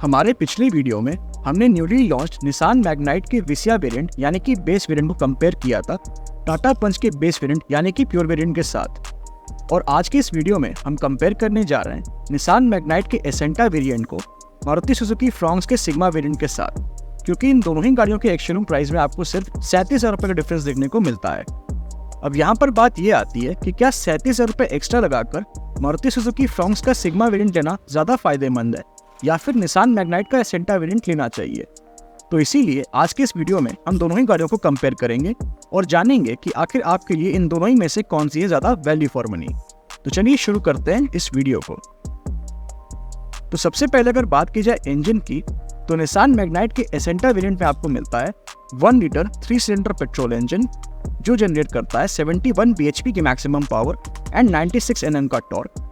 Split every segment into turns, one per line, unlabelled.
हमारे पिछले वीडियो में हमने न्यूली लॉन्च्ड निसान मैग्नाइट के विसिया वेरिएंट यानी कि बेस वेरिएंट को कंपेयर किया था टाटा पंच के बेस वेरिएंट यानी कि प्योर वेरिएंट के साथ। और आज के इस वीडियो में हम कंपेयर करने जा रहे हैं निसान मैग्नाइट के एसेंटा वेरिएंट को मारुति सुजुकी फ्रॉन्क्स के सिग्मा वेरिएंट के साथ, क्योंकि इन दोनों ही गाड़ियों के एक्स-शोरूम प्राइस में आपको सिर्फ 37,000 रुपये का डिफरेंस देखने को मिलता है। अब यहाँ पर बात ये आती है कि क्या 37,000 रुपये एक्स्ट्रा लगाकर मारुति सुजुकी फ्रॉन्क्स का सिग्मा वेरिएंट लेना ज़्यादा फायदेमंद है या फिर निसान मैग्नाइट का एसेंटा वेरिएंट लेना चाहिए। तो इसीलिए आज के इस वीडियो में हम दोनों ही गाड़ियों को कंपेयर करेंगे और जानेंगे कि आखिर आपके लिए इन दोनों ही में से कौन सी है ज़्यादा वैल्यू फॉर मनी। तो चलिए शुरू करते हैं इस वीडियो को। तो सबसे पहले अगर बात की जाए इंजन की, तो निसान मैग्नाइट के एसेंटा वेरिएंट में आपको मिलता है 1 लीटर 3 सिलेंडर पेट्रोल इंजन जो जनरेट करता है 71 bhp की मैक्सिमम पावर एंड 96 Nm का टॉर्क।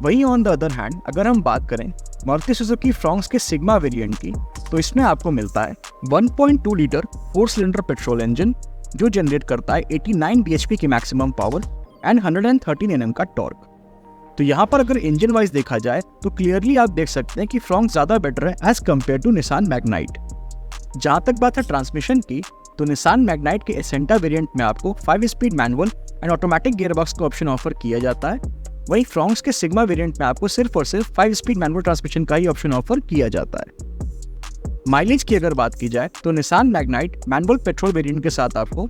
वहीं ऑन द अदर हैंड अगर हम बात करें मारुति सुजुकी फ्रॉन्क्स के सिग्मा वेरिएंट की, तो इसमें आपको मिलता है 1.2 लीटर 4 सिलेंडर पेट्रोल इंजन जो जनरेट करता है 89 bhp की मैक्सिमम पावर एंड 113 Nm का टॉर्क। तो यहाँ पर अगर इंजन वाइज देखा जाए तो क्लियरली आप देख सकते हैं कि फ्रॉन्क्स ज़्यादा बेटर है as compare to Nissan Magnite. जहाँ तक बात है ट्रांसमिशन की, तो निसान मैग्नाइट के एसेंटा वेरिएंट में आपको 5 speed manual and automatic gearbox का ऑप्शन ऑफर किया जाता है। वहीं फ्रॉन्क्स के सिग्मा वेरिएंट में आपको सिर्फ और सिर्फ 5 स्पीड मैनुअल ट्रांसमिशन का ही ऑप्शन ऑफर किया जाता है। माइलेज की अगर बात की जाए तो Nissan Magnite manual petrol variant के साथ आपको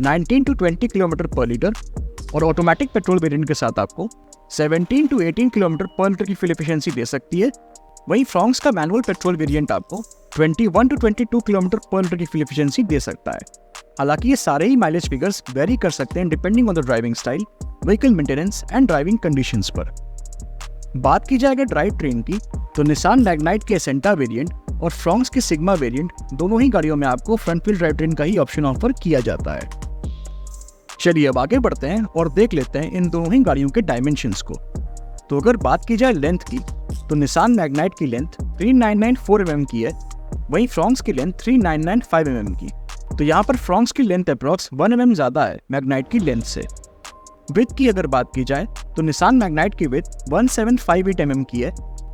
19 to 20 किलोमीटर पर लीटर और ऑटोमेटिक पेट्रोल वेरिएंट के साथ आपको 17 to 18 किलोमीटर पर लीटर की फ्यूल एफिशिएंसी दे सकती है। वहीं फ्रॉन्क्स का मैनुअल पेट्रोल वेरिएंट आपको 21 to 22 किलोमीटर पर लीटर की फ्यूल एफिशिएंसी दे सकता है। हालांकि ये सारे ही माइलेज फिगर्स वेरी कर सकते हैं depending on the driving style, vehicle maintenance and driving conditions पर। बात की जाए अगर ड्राइव ट्रेन की, तो निसान मैग्नाइट के एसेंटा वेरिएंट और फ्रॉन्क्स के सिग्मा वेरिएंट दोनों ही गाड़ियों में आपको फ्रंट व्हील ड्राइव ट्रेन का ही ऑप्शन ऑफर किया जाता है। चलिए अब आगे बढ़ते हैं और देख लेते हैं इन दोनों ही गाड़ियों के डायमेंशंस को। तो अगर बात की जाए लेंथ की, तो निसान मैग्नाइट की लेंथ 3994 mm की है, वहीं फ्रॉन्क्स की लेंथ 3995 mm की। तो यहाँ पर फ्रॉन्क्स की लेंथ अप्रॉक्स 1 mm ज़्यादा है मैग्नाइट की लेंथ से। विड्थ की अगर बात की जाए तो निसान मैग्नाइट की विड्थ 1758 mm की है,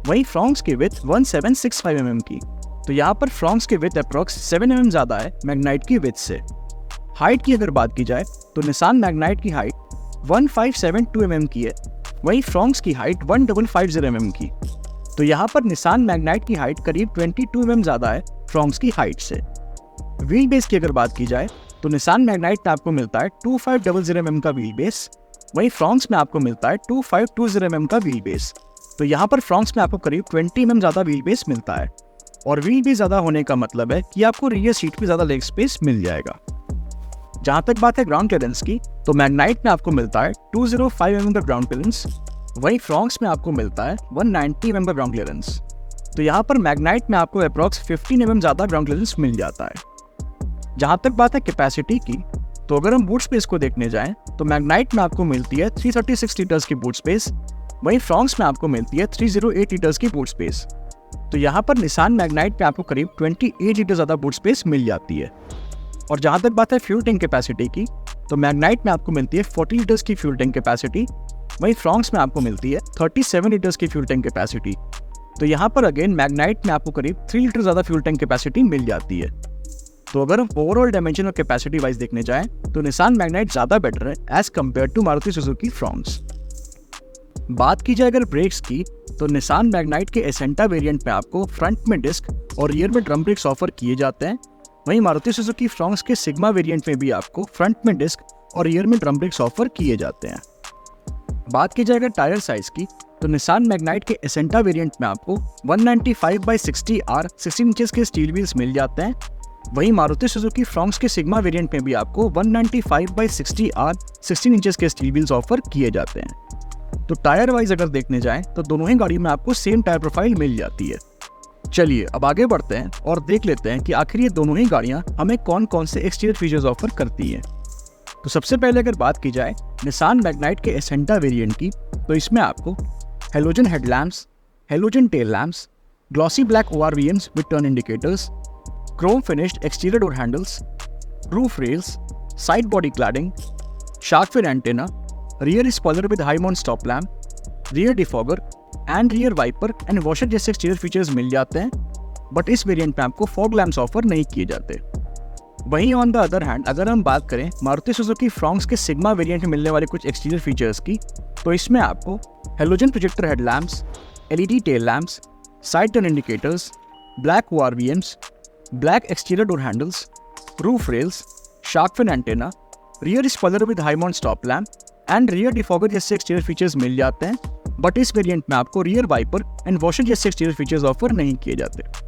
वहीं फ्रॉन्क्स की विड्थ 1765 mm की। तो यहाँ पर फ्रॉन्क्स की विड्थ अप्रॉक्स 7 mm ज़्यादा है मैग्नाइट की विड्थ से। हाइट की अगर बात की जाए तो निसान मैग्नाइट की हाइट 1572 mm की है, वहीं फ्रॉन्क्स की हाइट 1550 mm की। तो यहाँ पर निसान मैग्नाइट की हाइट करीब 22 mm ज़्यादा है फ्रॉन्क्स की हाइट से। व्हील बेस की अगर बात की जाए तो निसान मैग्नाइट में आपको मिलता है 2500 mm का व्हील बेस, वहीं फ्रॉन्क्स में आपको मिलता है 2520 mm का व्हील बेस। तो यहाँ पर फ्रॉन्क्स में आपको करीब 20 mm ज़्यादा व्हील बेस मिलता है। और व्हील बेस ज़्यादा होने का मतलब है कि आपको रियर सीट पे ज़्यादा लेग स्पेस मिल जाएगा। जहाँ तक बात है ग्राउंड क्लियरेंस की, तो मैग्नाइट में आपको मिलता है 205 mm का ग्राउंड क्लियरेंस, वहीं फ्रॉन्क्स में आपको मिलता है 190 mm का ग्राउंड क्लियरेंस। तो यहाँ पर मैग्नाइट में आपको अप्रॉक्स 15 mm ज़्यादा ग्राउंड क्लियरेंस मिल जाता है। जहाँ तक बात है कैपेसिटी की, तो अगर हम बूट स्पेस को देखने जाएं तो मैग्नाइट में आपको मिलती है 336 लीटर्स की बूट स्पेस, वहीं फ्रॉन्क्स में आपको मिलती है 308 लीटर्स की बूट स्पेस। तो यहाँ पर निसान मैग्नाइट में आपको करीब 28 लीटर ज़्यादा बूट स्पेस मिल जाती है। और जहाँ तक बात है फ्यूल टैंक कैपेसिटी की, तो मैग्नाइट में आपको मिलती है 40 लीटर्स की फ्यूल टैंक कैपेसिटी, वहीं फ्रॉन्क्स में आपको मिलती है 37 लीटर्स की फ्यूल टैंक कैपेसिटी। तो यहाँ पर अगेन मैग्नाइट में आपको करीब 3 लीटर ज़्यादा फ्यूल टैंक कैपेसिटी मिल जाती है। तो अगर हम ओवरऑल डायमेंशन और कैपेसिटी वाइज देखने जाएं तो निसान मैग्नाइट ज़्यादा बेटर है as compare to Maruti Suzuki Fronx. बात की जाए अगर ब्रेक्स की, तो निसान मैग्नाइट के एसेंटा वेरिएंट में आपको फ्रंट में डिस्क और रियर में ड्रम ब्रेक्स ऑफर किए जाते हैं, वहीं मारुति सुजुकी फ्रॉन्क्स के सिग्मा वेरिएंट में भी आपको फ्रंट में डिस्क और रियर में ड्रम ब्रेक्स ऑफर किए जाते हैं। बात की जाए अगर टायर साइज की, तो निसान मैग्नाइट के एसेंटा वेरिएंट में आपको 195/60 R 16 इंचेस के स्टील व्हील्स मिल जाते हैं, वहीं मारुति सुजुकी फ्रॉन्क्स के सिग्मा वेरिएंट में भी आपको 195/60 R 16 इंचेस के स्टील व्हील्स ऑफर किए जाते हैं। तो टायर वाइज अगर देखने जाएं तो दोनों ही गाड़ियों में आपको सेम टायर प्रोफाइल मिल जाती है। चलिए अब आगे बढ़ते हैं और देख लेते हैं कि आखिर ये दोनों ही गाड़ियां हमें कौन कौन से एक्सटीरियर फीचर्स ऑफर करती हैं। तो सबसे पहले अगर बात की जाए निसान मैग्नाइट के एसेंटा वेरिएंट की, तो इसमें आपको halogen headlamps, halogen tail lamps, glossy black ORVMs with turn indicators, chrome finished exterior door handles, roof rails, side body cladding, shark fin antenna, rear spoiler with high mount stop lamp, rear defogger and rear wiper and washer जैसे exterior features मिल जाते हैं। But इस variant में आपको fog lamps offer नहीं किए जाते। वहीं ऑन द अदर हैंड अगर हम बात करें मारुति सुजुकी फ्रॉन्क्स के सिग्मा वेरिएंट में मिलने वाले कुछ एक्सटीरियर फीचर्स की, तो इसमें आपको halogen projector headlamps, LED tail lamps, side turn indicators, black ORVMs, black exterior door handles, roof rails, shark fin antenna, rear spoiler with high mount stop lamp and rear defogger जैसे exterior features मिल जाते हैं, but इस variant में आपको rear wiper and washer जैसे exterior features offer नहीं किए जाते।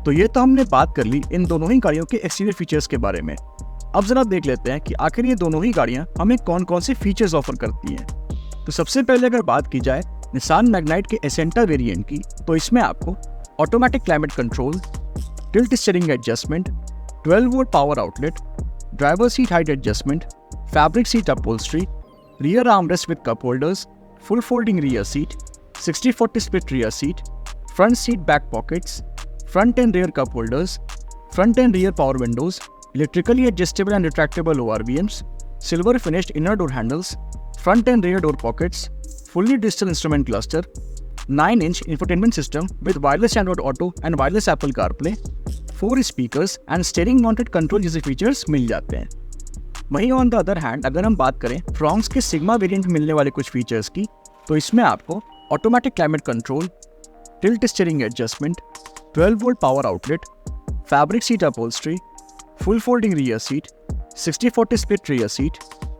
तो ये तो हमने बात कर ली इन दोनों ही गाड़ियों के एक्सटीरियर फीचर्स के बारे में। अब जरा देख लेते हैं कि आखिर ये दोनों ही गाड़ियां हमें कौन कौन से फीचर्स ऑफर करती हैं। तो सबसे पहले अगर बात की जाए निसान मैग्नाइट के एसेंटा वेरिएंट की, तो इसमें आपको automatic climate control, tilt steering adjustment, 12 volt power outlet, driver seat height adjustment, fabric seat upholstery, rear armrest with cup holders, full folding rear seat, 60-40 split rear seat, front seat back pockets, front and rear cup holders, front and rear power windows, electrically adjustable and retractable ORVMs, silver finished inner door handles, front and rear door pockets, fully digital instrument cluster, 9-inch infotainment system with wireless Android Auto and wireless Apple CarPlay, 4 speakers and steering mounted control जैसे features मिल जाते हैं। वहीं on the other hand अगर हम बात करें Fronx के सिग्मा वेरिएंट में मिलने वाले कुछ फीचर्स की, तो इसमें आपको automatic climate control, tilt steering adjustment, 12 volt power outlet, fabric seat upholstery, full folding rear seat, 60-40 split rear seat,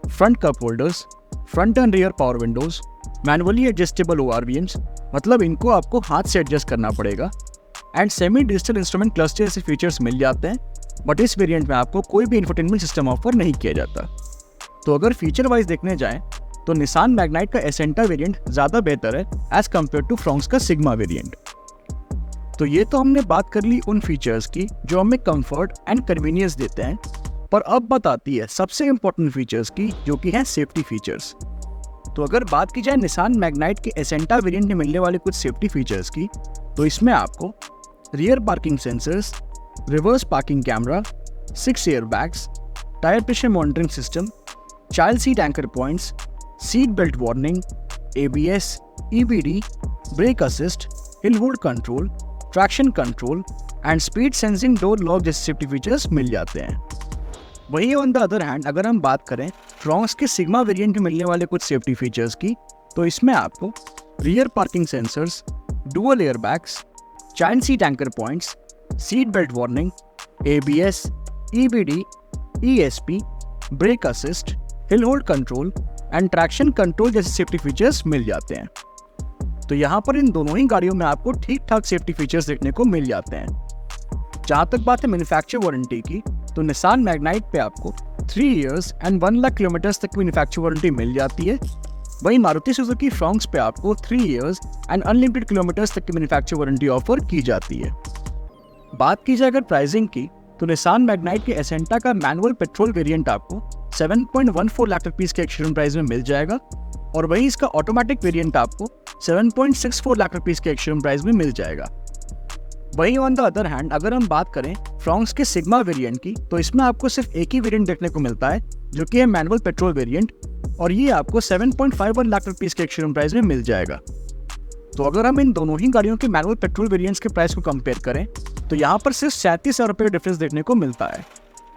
front cup holders, front end rear power Windows, manually adjustable ORVMs, मतलब इनको आपको हाथ से adjust करना पड़ेगा, and semi digital instrument cluster जैसे features मिल जाते हैं, बट इस वेरिएंट में आपको कोई भी इंफोटेनमेंट सिस्टम ऑफर नहीं किया जाता। तो अगर फीचर वाइज देखने जाएं तो निसान मैग्नाइट का एसेंटा वेरिएंट ज़्यादा बेहतर है एज कम्पेयर टू फ्रॉन्क्स का सिग्मा वेरिएंट। तो ये तो हमने बात कर ली उन फीचर्स की जो हमें कंफर्ट एंड कन्वीनियंस देते हैं, पर अब बात आती है सबसे इंपॉर्टेंट फीचर्स की जो कि हैं सेफ्टी फीचर्स। तो अगर बात की जाए निसान मैग्नाइट के एसेंटा वेरिएंट में मिलने वाले कुछ सेफ्टी फीचर्स की, तो इसमें आपको rear parking sensors, reverse parking camera, 6 air bags, tyre pressure monitoring system, child seat anchor points, seat belt warning, ABS, EBD, brake assist, hill hold control, traction control and speed sensing door lock जैसे safety features मिल जाते हैं। वहीं on the other hand अगर हम बात करें Fronx के सिग्मा वेरिएंट में मिलने वाले कुछ सेफ्टी फीचर्स की, तो इसमें आपको rear parking sensors, dual air bags, child seat anchor points, seat belt warning, ABS, EBD, ESP, brake assist, hill hold control and traction control जैसे सेफ्टी फीचर्स मिल जाते हैं। तो यहाँ पर इन दोनों ही गाड़ियों में आपको ठीक ठाक सेफ्टी फीचर्स देखने को मिल जाते हैं। जहाँ तक बात है मैन्युफैक्चर वारंटी की, तो निसान मैग्नाइट पे आपको 3 इयर्स एंड 1 लाख किलोमीटर्स तक की मैन्युफैक्चर वारंटी मिल जाती है। वहीं मारुति सुजुकी फ्रॉन्क्स पे आपको 3 इयर्स एंड अनलिमिटेड किलोमीटर्स तक की मैन्युफैक्चर वारंटी ऑफर की जाती है। बात की जाए अगर प्राइसिंग की, तो निसान मैग्नाइट के एसेंटा का मैनुअल पेट्रोल वेरिएंट आपको 7.14 लाख रुपीस के एक्सशोरूम प्राइस में मिल जाएगा, और वहीं इसका ऑटोमेटिक वेरिएंट आपको 7.64 लाख रुपीस के एक्सशोरूम प्राइस में मिल जाएगा। वहीं ऑन द अदर हैंड अगर हम बात करें फ्रॉन्क्स के सिग्मा वेरिएंट की, तो इसमें आपको सिर्फ एक ही वेरिएंट देखने को मिलता है जो कि है मैनुअल पेट्रोल वेरिएंट, और ये आपको 7.51 लाख रुपीस के एक्सशोरूम प्राइस में मिल जाएगा। तो अगर हम इन दोनों ही गाड़ियों के मैनुअल पेट्रोल वेरिएंट्स के प्राइस को कंपेयर करें, तो यहाँ पर सिर्फ 37,000 रुपये का डिफरेंस देखने को मिलता है।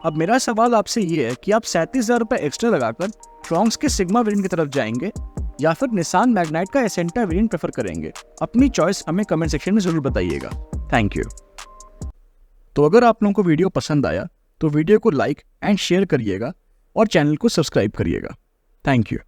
अब मेरा सवाल आपसे ये है कि आप 37,000 रुपये एक्स्ट्रा लगाकर फ्रॉन्क्स के सिग्मा वेरिएंट की तरफ जाएंगे या फिर निसान मैग्नाइट का एसेंटा वेरिएंट प्रेफर करेंगे? अपनी चॉइस हमें कमेंट सेक्शन में जरूर बताइएगा। Thank you. तो अगर आप लोगों को वीडियो पसंद आया तो वीडियो को लाइक एंड शेयर करिएगा और चैनल को सब्सक्राइब करिएगा। Thank you.